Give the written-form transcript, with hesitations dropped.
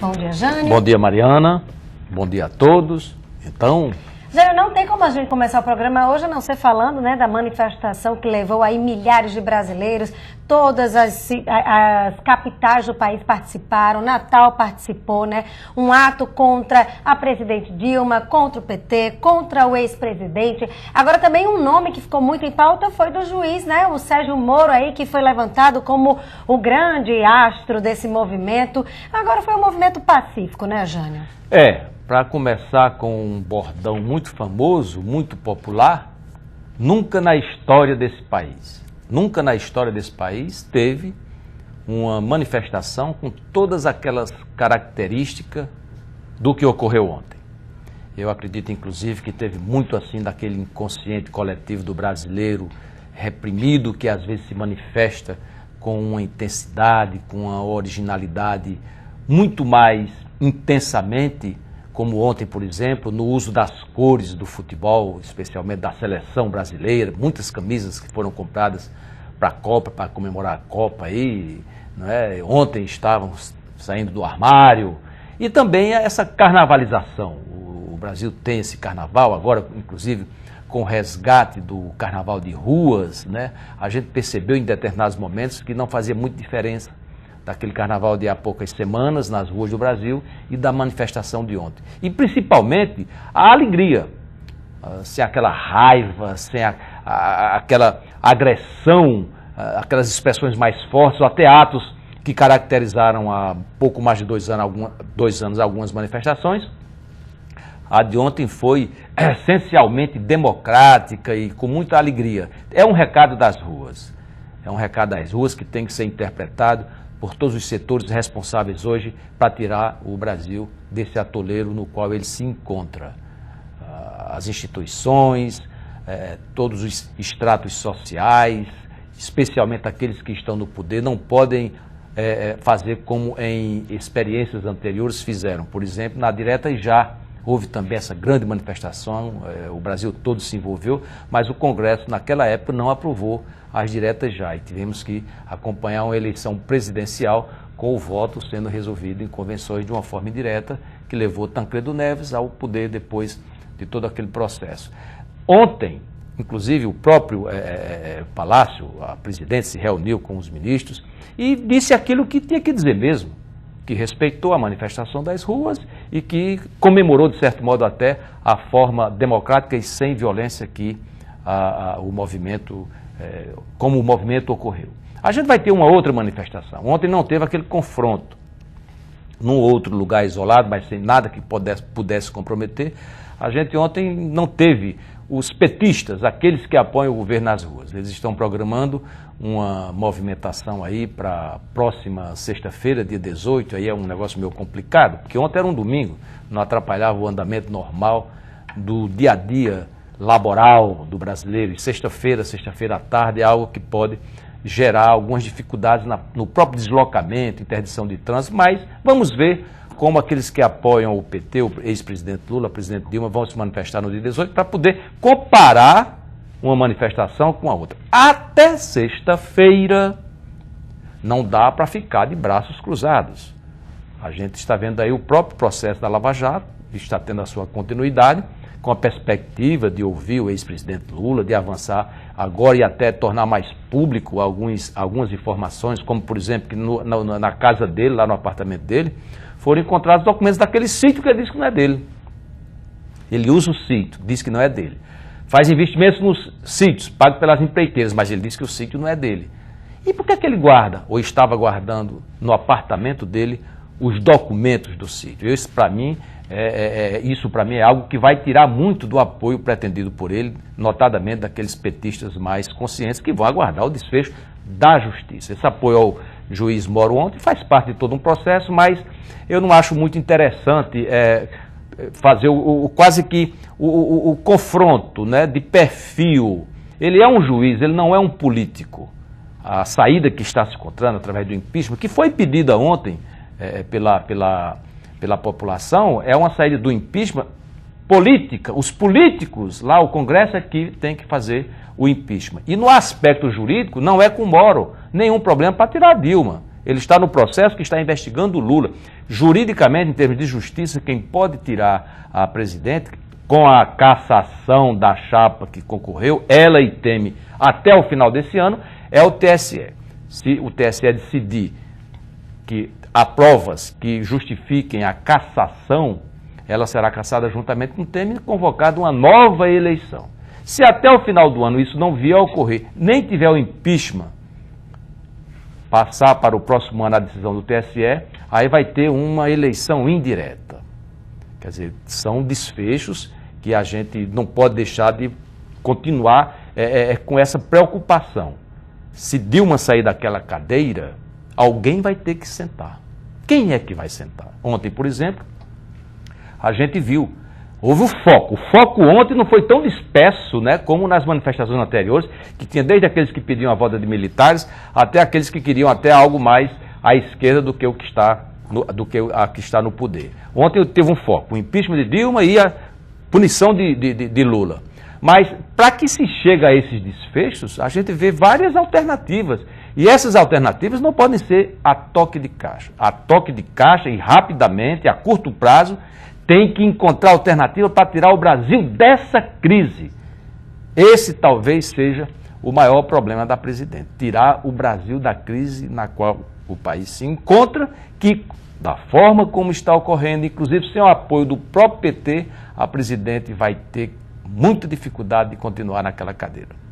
Bom dia, Jânio. Bom dia, Mariana. Bom dia a todos. Então... Jânio, não tem como a gente começar o programa hoje a não ser falando, né, da manifestação que levou aí milhares de brasileiros, todas as capitais do país participaram, Natal participou, né, um ato contra a presidente Dilma, contra o PT, contra o ex-presidente. Agora também um nome que ficou muito em pauta foi do juiz, né, o Sérgio Moro aí, que foi levantado como o grande astro desse movimento. Agora foi um movimento pacífico, né, Jânio? Para começar com um bordão muito famoso, muito popular, nunca na história desse país teve uma manifestação com todas aquelas características do que ocorreu ontem. Eu acredito, inclusive, que teve muito assim daquele inconsciente coletivo do brasileiro reprimido, que às vezes se manifesta com uma intensidade, com uma originalidade muito mais intensamente, como ontem, por exemplo, no uso das cores do futebol, especialmente da seleção brasileira, muitas camisas que foram compradas para a Copa, para comemorar a Copa aí, não é? Ontem estavam saindo do armário, e também essa carnavalização. O Brasil tem esse carnaval agora, inclusive com o resgate do carnaval de ruas, né? A gente percebeu em determinados momentos que não fazia muita diferença daquele carnaval de há poucas semanas nas ruas do Brasil e da manifestação de ontem. E principalmente a alegria, sem aquela raiva, sem aquela agressão, aquelas expressões mais fortes, ou até atos que caracterizaram há pouco mais de 2 anos algumas manifestações. A de ontem foi essencialmente democrática e com muita alegria. É um recado das ruas. É um recado das ruas que tem que ser interpretado por todos os setores responsáveis hoje para tirar o Brasil desse atoleiro no qual ele se encontra. As instituições, todos os estratos sociais, especialmente aqueles que estão no poder, não podem fazer como em experiências anteriores fizeram. Por exemplo, na direta já houve também essa grande manifestação, o Brasil todo se envolveu, mas o Congresso naquela época não aprovou as diretas já, e tivemos que acompanhar uma eleição presidencial com o voto sendo resolvido em convenções de uma forma indireta, que levou Tancredo Neves ao poder depois de todo aquele processo. Ontem, inclusive, o próprio Palácio, a presidente se reuniu com os ministros e disse aquilo que tinha que dizer mesmo, que respeitou a manifestação das ruas e que comemorou, de certo modo, até a forma democrática e sem violência que o movimento, como o movimento ocorreu. A gente vai ter uma outra manifestação. Ontem não teve aquele confronto num outro lugar isolado, mas sem nada que pudesse comprometer. A gente ontem não teve os petistas, aqueles que apoiam o governo nas ruas. Eles estão programando uma movimentação aí para a próxima sexta-feira, dia 18, aí é um negócio meio complicado, porque ontem era um domingo, não atrapalhava o andamento normal do dia a dia laboral do brasileiro, e sexta-feira à tarde é algo que pode gerar algumas dificuldades no próprio deslocamento, interdição de trânsito, mas vamos ver como aqueles que apoiam o PT, o ex-presidente Lula, a presidente Dilma, vão se manifestar no dia 18 para poder comparar uma manifestação com a outra. Até sexta-feira não dá para ficar de braços cruzados. A gente está vendo aí o próprio processo da Lava Jato, está tendo a sua continuidade, com a perspectiva de ouvir o ex-presidente Lula, de avançar agora e até tornar mais público algumas informações, como por exemplo que na casa dele, lá no apartamento dele, foram encontrados documentos daquele sítio que ele disse que não é dele. Ele usa o sítio, diz que não é dele. Faz investimentos nos sítios, pago pelas empreiteiras, mas ele diz que o sítio não é dele. E por que ele guarda, ou estava guardando no apartamento dele, os documentos do sítio? Isso para mim é algo que vai tirar muito do apoio pretendido por ele, notadamente daqueles petistas mais conscientes que vão aguardar o desfecho da justiça. Esse apoio ao juiz Moro ontem faz parte de todo um processo, mas eu não acho muito interessante fazer quase que o confronto, né, de perfil. Ele é um juiz, ele não é um político. A saída que está se encontrando através do impeachment, que foi pedida ontem pela população, é uma saída do impeachment política. Os políticos lá, o Congresso é que tem que fazer o impeachment. E no aspecto jurídico, não é com Moro nenhum problema para tirar a Dilma. Ele está no processo que está investigando o Lula. Juridicamente, em termos de justiça, quem pode tirar a presidente com a cassação da chapa que concorreu, ela e Temer, até o final desse ano, é o TSE. Se o TSE decidir que há provas que justifiquem a cassação, ela será cassada juntamente com o Temer e convocada uma nova eleição. Se até o final do ano isso não vier a ocorrer, nem tiver o impeachment, passar para o próximo ano a decisão do TSE, aí vai ter uma eleição indireta. Quer dizer, são desfechos que a gente não pode deixar de continuar com essa preocupação. Se Dilma sair daquela cadeira, alguém vai ter que sentar. Quem é que vai sentar? Ontem, por exemplo, a gente viu, houve o foco. O foco ontem não foi tão disperso, né, como nas manifestações anteriores, que tinha desde aqueles que pediam a volta de militares, até aqueles que queriam até algo mais à esquerda do que a que está no poder. Ontem teve um foco, o impeachment de Dilma e a punição de Lula. Mas para que se chegue a esses desfechos, a gente vê várias alternativas. E essas alternativas não podem ser a toque de caixa. A toque de caixa e rapidamente, a curto prazo, tem que encontrar alternativa para tirar o Brasil dessa crise. Esse talvez seja o maior problema da presidente. Tirar o Brasil da crise na qual o país se encontra, que da forma como está ocorrendo, inclusive sem o apoio do próprio PT, a presidente vai ter muita dificuldade de continuar naquela cadeira.